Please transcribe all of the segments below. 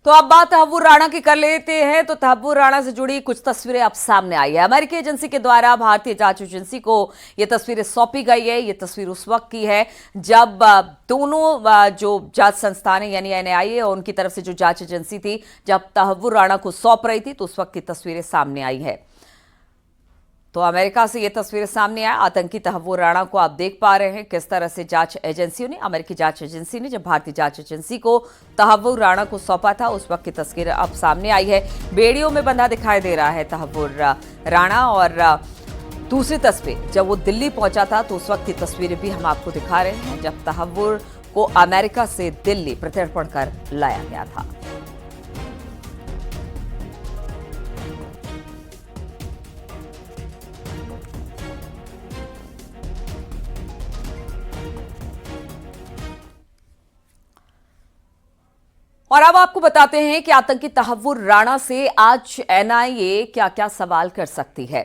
तो अब बात तहव्वुर राणा की कर लेते हैं। तो तहव्वुर राणा से जुड़ी कुछ तस्वीरें अब सामने आई है। अमेरिकी एजेंसी के द्वारा भारतीय जांच एजेंसी को ये तस्वीरें सौंपी गई है। ये तस्वीर उस वक्त की है जब दोनों जो जांच संस्थान है यानी एनआईए और उनकी तरफ से जो जांच एजेंसी थी, जब तहव्वुर राणा को सौंप रही थी तो उस वक्त की तस्वीरें सामने आई है। तो अमेरिका से ये तस्वीरें सामने आए। आतंकी तहव्वुर राणा को आप देख पा रहे हैं किस तरह से जांच एजेंसियों ने, अमेरिकी जांच एजेंसी ने जब भारतीय जांच एजेंसी को तहव्वुर राणा को सौंपा था उस वक्त की तस्वीर अब सामने आई है। बेड़ियों में बंधा दिखाई दे रहा है तहव्वुर राणा। और दूसरी तस्वीर जब वो दिल्ली पहुंचा था तो उस वक्त की तस्वीरें भी हम आपको दिखा रहे हैं जब तहव्वुर को अमेरिका से दिल्ली प्रत्यर्पण कर लाया गया था। और अब आपको बताते हैं कि आतंकी तहव्वुर राणा से आज एनआईए क्या क्या सवाल कर सकती है।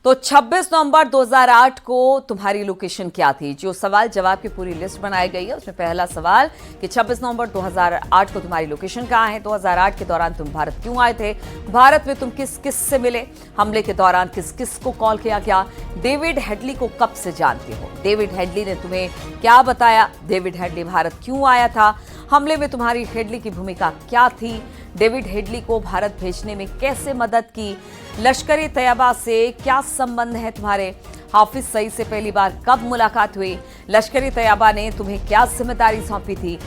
तो 26 नवंबर 2008 को तुम्हारी लोकेशन क्या थी, जो सवाल जवाब की पूरी लिस्ट बनाई गई है उसमें पहला सवाल कि 26 नवंबर 2008 को तुम्हारी लोकेशन कहाँ है, 2008 के दौरान तुम भारत क्यों आए थे, भारत में तुम किस किस से मिले, हमले के दौरान किस किस को कॉल किया गया, डेविड हेडली को कब से जानते हो, डेविड हेडली ने तुम्हें क्या बताया, डेविड हेडली भारत क्यों आया था, हमले में तुम्हारी हेडली की भूमिका क्या थी, डेविड हेडली को भारत भेजने में कैसे मदद की, लश्कर-ए तैयबा से क्या संबंध है तुम्हारे, हाफिज सईद से पहली बार कब मुलाकात हुई, लश्कर-ए तैयबा ने तुम्हें क्या जिम्मेदारी सौंपी थी,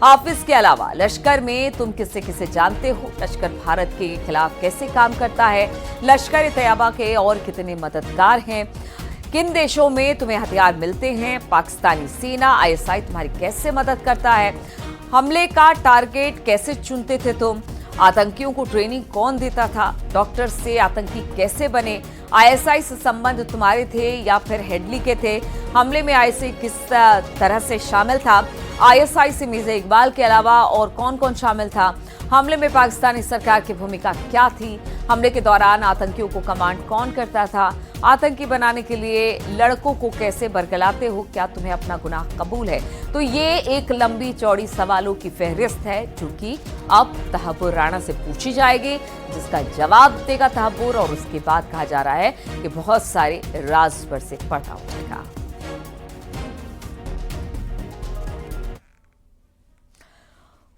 हाफिज के अलावा लश्कर में तुम किससे किसे जानते हो, लश्कर भारत के खिलाफ कैसे काम करता है, लश्कर-ए तैयबा के और कितने मददगार हैं, किन देशों में तुम्हें हथियार मिलते हैं, पाकिस्तानी सेना आईएसआई तुम्हारी कैसे मदद करता है, हमले का टारगेट कैसे चुनते थे तुम, आतंकियों को ट्रेनिंग कौन देता था, डॉक्टर से आतंकी कैसे बने, आईएसआई से संबंध तुम्हारे थे या फिर हेडली के थे, हमले में आईएसआई किस तरह से शामिल था, आईएसआई से मिर्जा इकबाल के अलावा और कौन कौन शामिल था, हमले में पाकिस्तानी सरकार की भूमिका क्या थी, हमले के दौरान आतंकियों को कमांड कौन करता था, आतंकी बनाने के लिए लड़कों को कैसे बरगलाते हो, क्या तुम्हें अपना गुनाह कबूल है। तो ये एक लंबी चौड़ी सवालों की फहरिस्त है जो कि अब तहव्वुर राणा से पूछी जाएगी, जिसका जवाब देगा तहव्वुर। और उसके बाद कहा जा रहा है कि बहुत सारे राज पर से पर्दा उठेगा।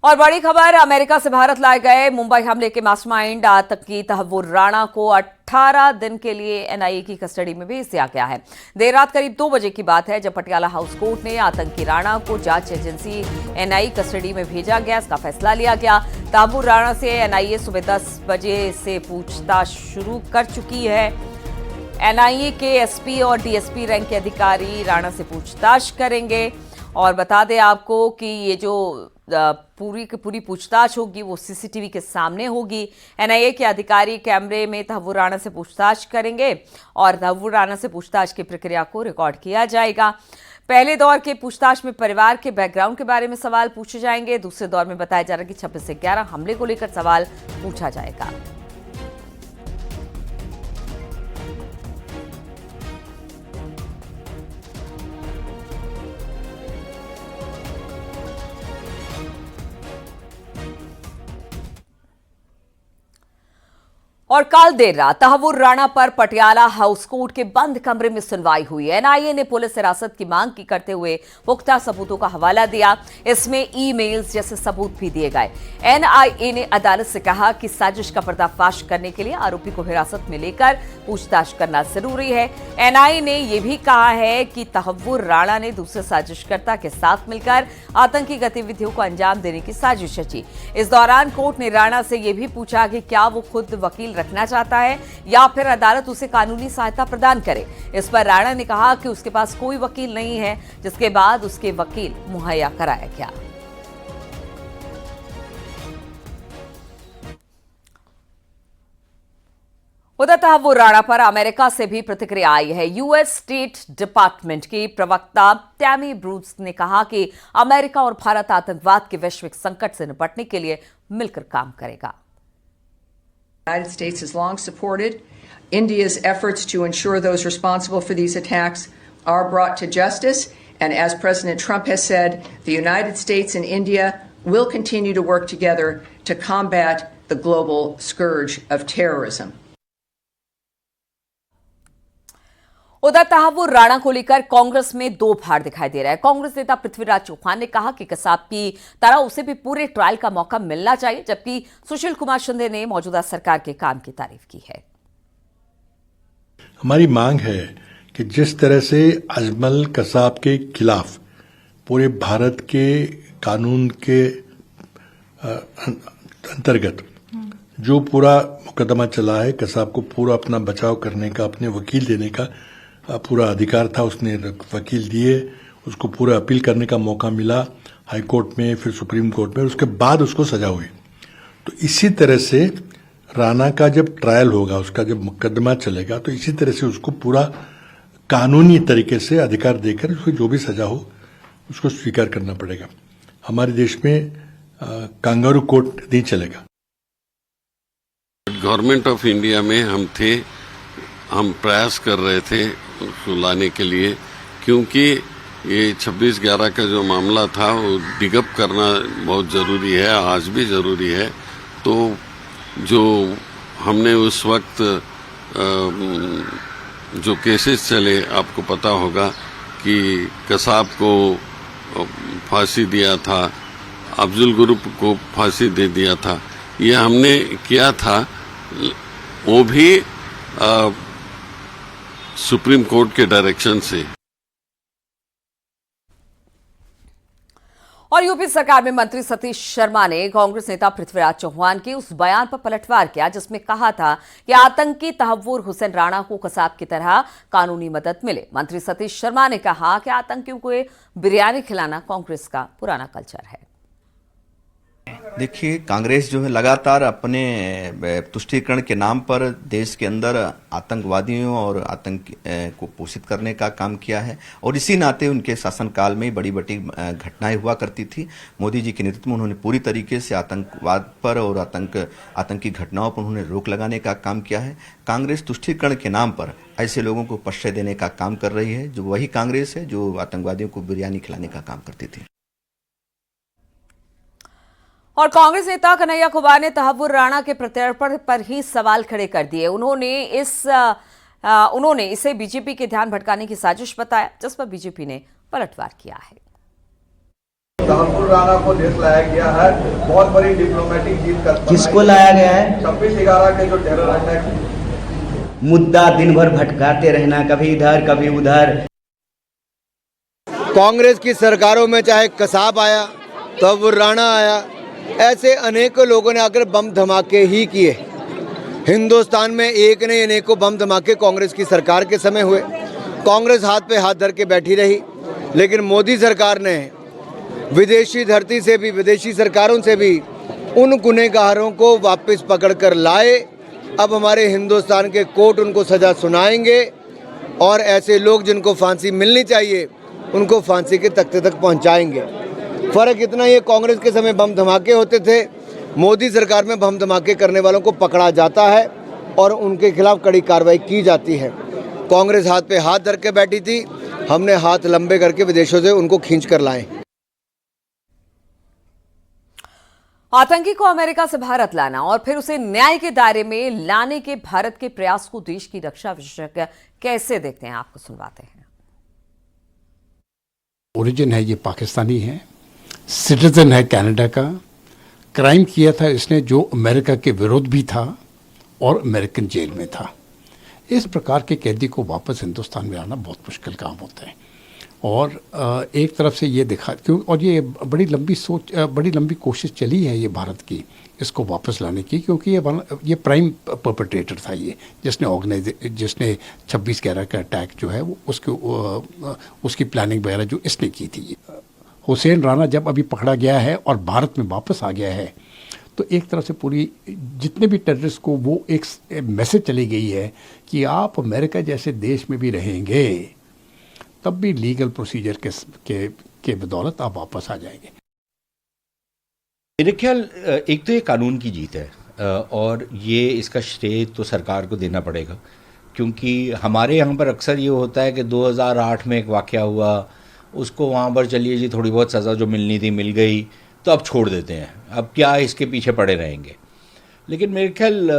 और बड़ी खबर, अमेरिका से भारत लाए गए मुंबई हमले के मास्टरमाइंड आतंकी तहव्वुर राणा को 18 दिन के लिए एनआईए की कस्टडी में भेज दिया गया है। देर रात करीब 2 बजे की बात है जब पटियाला हाउस कोर्ट ने आतंकी राणा को जांच एजेंसी एनआईए कस्टडी में भेजा गया, इसका फैसला लिया गया। तहव्वुर राणा से एनआईए सुबह 10 बजे से पूछताछ शुरू कर चुकी है। एनआईए के एसपी और डीएसपी रैंक के अधिकारी राणा से पूछताछ करेंगे। और बता दें आपको कि ये जो पूरी की पूरी पूछताछ होगी वो सीसीटीवी के सामने होगी। एनआईए के अधिकारी कैमरे में तहव्वुर राणा से पूछताछ करेंगे और तहव्वुर राणा से पूछताछ की प्रक्रिया को रिकॉर्ड किया जाएगा। पहले दौर के पूछताछ में परिवार के बैकग्राउंड के बारे में सवाल पूछे जाएंगे। दूसरे दौर में बताया जा रहा है कि 26 से 11 हमले को लेकर सवाल पूछा जाएगा। और कल देर रात तहव्वुर राणा पर पटियाला हाउस कोर्ट के बंद कमरे में सुनवाई हुई। एनआईए ने पुलिस हिरासत की मांग की करते हुए पुख्ता सबूतों का हवाला दिया। इसमें ईमेल्स जैसे सबूत भी दिए गए। एनआईए ने अदालत से कहा कि साजिश का पर्दाफाश करने के लिए आरोपी को हिरासत में लेकर पूछताछ करना जरूरी है। एनआईए ने यह भी कहा है कि तहव्वुर राणा ने दूसरे साजिशकर्ता के साथ मिलकर आतंकी गतिविधियों को अंजाम देने की साजिश रची। इस दौरान कोर्ट ने राणा से यह भी पूछा कि क्या वो खुद वकील रखना चाहता है या फिर अदालत उसे कानूनी सहायता प्रदान करे। इस पर राणा ने कहा कि उसके पास कोई वकील नहीं है, जिसके बाद उसके वकील मुहैया कराया गया। उधर तहव्वुर राणा पर अमेरिका से भी प्रतिक्रिया आई है। यूएस स्टेट डिपार्टमेंट की प्रवक्ता टैमी ब्रूस ने कहा कि अमेरिका और भारत आतंकवाद के वैश्विक संकट से निपटने के लिए मिलकर काम करेगा। The United States has long supported India's efforts to ensure those responsible for these attacks are brought to justice. And as President Trump has said, the United States and India we'll continue to work together to combat the global scourge of terrorism. उधर तहव्वुर राणा को लेकर कांग्रेस में दो फाड़ दिखाई दे रहा है। कांग्रेस नेता पृथ्वीराज चौहान ने कहा कि कसाब की तरह उसे भी पूरे ट्रायल का मौका मिलना चाहिए, जबकि सुशील कुमार शिंदे ने मौजूदा सरकार के काम की तारीफ की है। हमारी मांग है कि जिस तरह से अजमल कसाब के खिलाफ पूरे भारत के कानून के अंतर्गत जो पूरा मुकदमा चला है, कसाब को पूरा अपना बचाव करने का, अपने वकील देने का पूरा अधिकार था, उसने वकील दिए, उसको पूरा अपील करने का मौका मिला हाई कोर्ट में, फिर सुप्रीम कोर्ट में, उसके बाद उसको सजा हुई। तो इसी तरह से राणा का जब ट्रायल होगा, उसका जब मुकदमा चलेगा, तो इसी तरह से उसको पूरा कानूनी तरीके से अधिकार देकर उसको जो भी सजा हो उसको स्वीकार करना पड़ेगा। हमारे देश में कांगारू कोर्ट नहीं चलेगा। गवर्नमेंट ऑफ इंडिया में हम प्रयास कर रहे थे उसको लाने के लिए, क्योंकि ये 26/11 का जो मामला था वो डिगअप करना बहुत ज़रूरी है, आज भी ज़रूरी है। तो जो हमने उस वक्त जो केसेस चले, आपको पता होगा कि कसाब को फांसी दिया था, अफजल गुरु को फांसी दे दिया था, ये हमने किया था, वो भी सुप्रीम कोर्ट के डायरेक्शन से। और यूपी सरकार में मंत्री सतीश शर्मा ने कांग्रेस नेता पृथ्वीराज चौहान के उस बयान पर पलटवार किया जिसमें कहा था कि आतंकी तहव्वुर हुसैन राणा को कसाब की तरह कानूनी मदद मिले। मंत्री सतीश शर्मा ने कहा कि आतंकियों को बिरयानी खिलाना कांग्रेस का पुराना कल्चर है। देखिए, कांग्रेस जो है लगातार अपने तुष्टीकरण के नाम पर देश के अंदर आतंकवादियों और आतंक को पोषित करने का काम किया है, और इसी नाते उनके शासनकाल में बड़ी बड़ी घटनाएं हुआ करती थी। मोदी जी के नेतृत्व में उन्होंने पूरी तरीके से आतंकवाद पर और आतंकी घटनाओं पर उन्होंने रोक लगाने का काम किया है। कांग्रेस तुष्टीकरण के नाम पर ऐसे लोगों को प्रश्रय देने का काम कर रही है, जो वही कांग्रेस है जो आतंकवादियों को बिरयानी खिलाने का काम करती थी। और कांग्रेस नेता कन्हैया कुमार ने तहव्वुर राणा के प्रत्यर्पण पर ही सवाल खड़े कर दिए। उन्होंने इसे बीजेपी के ध्यान भटकाने की साजिश बताया, जिस पर बीजेपी ने पलटवार किया है। तहव्वुर राणा को देश लाया गया है, बहुत बड़ी डिप्लोमेटिक जीत कर। किसको लाया गया है? 26/11 के जो टेरर अटैक, मुद्दा दिन भर भटकाते रहना, कभी इधर कभी उधर। कांग्रेस की सरकारों में चाहे कसाब आया, तहव्वुर राणा आया, ऐसे अनेकों लोगों ने आकर बम धमाके ही किए। हिंदुस्तान में एक नहीं अनेकों बम धमाके कांग्रेस की सरकार के समय हुए। कांग्रेस हाथ पे हाथ धर के बैठी रही, लेकिन मोदी सरकार ने विदेशी धरती से भी, विदेशी सरकारों से भी उन गुनहगारों को वापस पकड़ कर लाए। अब हमारे हिंदुस्तान के कोर्ट उनको सज़ा सुनाएंगे, और ऐसे लोग जिनको फांसी मिलनी चाहिए उनको फांसी के तख्ते तक पहुंचाएंगे। फ़र्क इतना ही है, कांग्रेस के समय बम धमाके होते थे, मोदी सरकार में बम धमाके करने वालों को पकड़ा जाता है और उनके खिलाफ कड़ी कार्रवाई की जाती है। कांग्रेस हाथ पे हाथ धर के बैठी थी, हमने हाथ लंबे करके विदेशों से उनको खींच कर लाए। आतंकी को अमेरिका से भारत लाना और फिर उसे न्याय के दायरे में लाने के भारत के प्रयास को देश की रक्षा विशेषज्ञ कैसे देखते हैं, आपको सुनवाते हैं। ओरिजिन है, ये पाकिस्तानी है, सिटीजन है कनाडा का, क्राइम किया था इसने जो अमेरिका के विरोध भी था और अमेरिकन जेल में था। इस प्रकार के कैदी को वापस हिंदुस्तान में आना बहुत मुश्किल काम होता है, और एक तरफ से ये दिखा क्यों, और ये बड़ी लंबी कोशिश चली है ये भारत की इसको वापस लाने की, क्योंकि ये प्राइम परपेट्रेटर था, ये जिसने 26/11 का अटैक जो है वो उसकी प्लानिंग वगैरह जो इसने की थी। हुसैन राणा जब अभी पकड़ा गया है और भारत में वापस आ गया है, तो एक तरह से पूरी जितने भी टेररिस्ट को वो एक मैसेज चली गई है कि आप अमेरिका जैसे देश में भी रहेंगे तब भी लीगल प्रोसीजर के बदौलत आप वापस आ जाएंगे। मेरे ख्याल एक तो ये कानून की जीत है, और ये इसका श्रेय तो सरकार को देना पड़ेगा, क्योंकि हमारे यहाँ पर अक्सर ये होता है कि 2008 में एक वाक़या हुआ, उसको वहाँ पर चलिए जी थोड़ी बहुत सज़ा जो मिलनी थी मिल गई, तो अब छोड़ देते हैं, अब क्या इसके पीछे पड़े रहेंगे। लेकिन मेरे ख्याल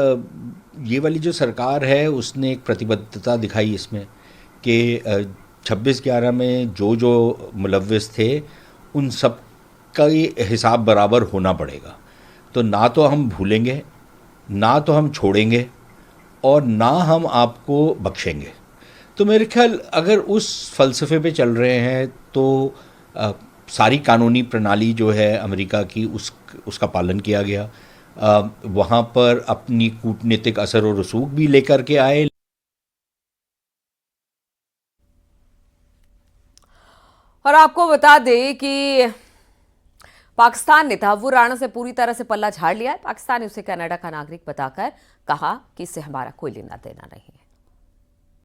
ये वाली जो सरकार है उसने एक प्रतिबद्धता दिखाई इसमें कि 26/11 में जो मुलव्विस थे उन सब का हिसाब बराबर होना पड़ेगा। तो ना तो हम भूलेंगे, ना तो हम छोड़ेंगे, और ना हम आपको बख्शेंगे। तो मेरे ख्याल अगर उस फ़लसफ़े पे चल रहे हैं तो सारी कानूनी प्रणाली जो है अमेरिका की उसका पालन किया गया। वहाँ पर अपनी कूटनीतिक असर और रसूख भी लेकर के आए। और आपको बता दें कि पाकिस्तान ने तहव्वुर राणा से पूरी तरह से पल्ला झाड़ लिया है। पाकिस्तान ने उसे कनाडा का नागरिक बताकर कहा कि इससे हमारा कोई लेना देना नहीं है।